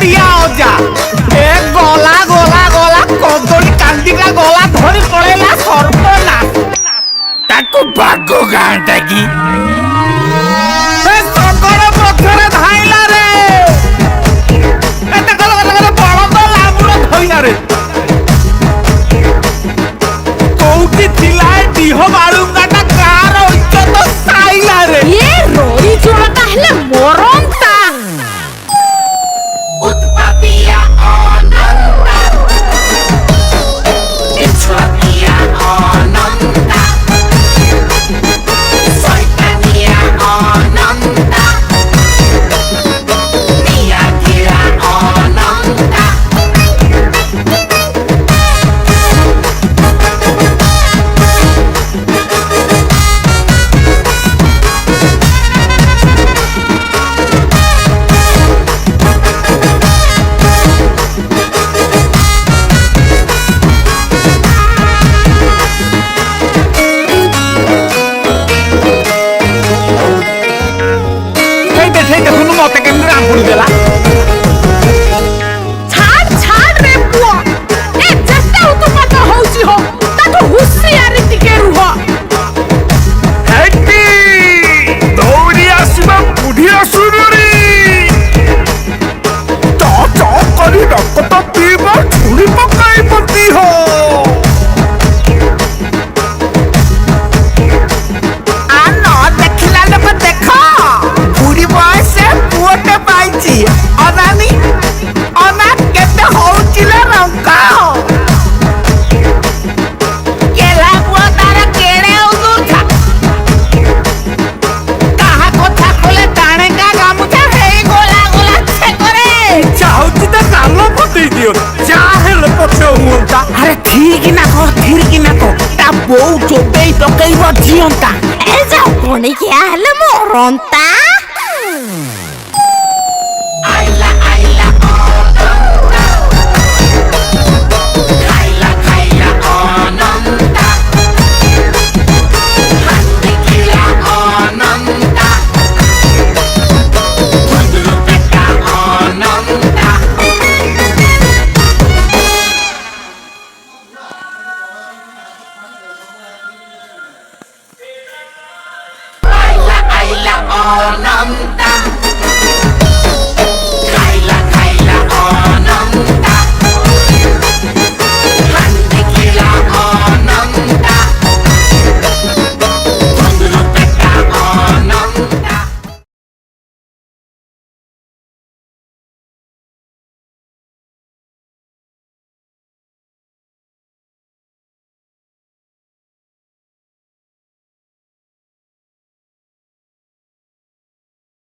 बड़िया अजा ए गला गला गला कदली कांदीटा गला धरी पळेला सर्पना ताको भागो गांटा की ए सगर पथरे धाइला रे एते गला गला बळद लामुड़ धइला रे कोउठी थिला दिह बाळुंगाटा कार इज्जत साइला रे ये रोई जोड़ता हेले मरंता उत्पत्तिया अनंता इच्छातिया अनंता सैतानिया अनंता नियतिया अनंता मत केमती रामपुरी देला छाड़ छाड़ रे पुआ ए जत्ते उत्पात होउची हो ताको हुसियारी टिके रुह हेटी दौड़ी आसबा बुढ़ी आसुरी तो करी रक्त पीबा छुरी पकाई पती हो आ न देखिला लोक देख बुढ़ी बयस पुओटे पाइची अनानी अना केते होउचिले रंका केला पुआ तारा केड़े उदूर था कहा कोठा खोले ताणे का गामुचा हेई गोला गोला छे करे चाहती तो कालो पती दियो चाहे पछे हुंता अरे ठीक ना को ता बो चोबे पकईबो जियंता ए जा कोनी के हेले मरंता आइला आइला अनंता खाइला खाइला अनंता हंदी खिला अनंता बुंदरू पेटा अनंता आइला आइला अनंता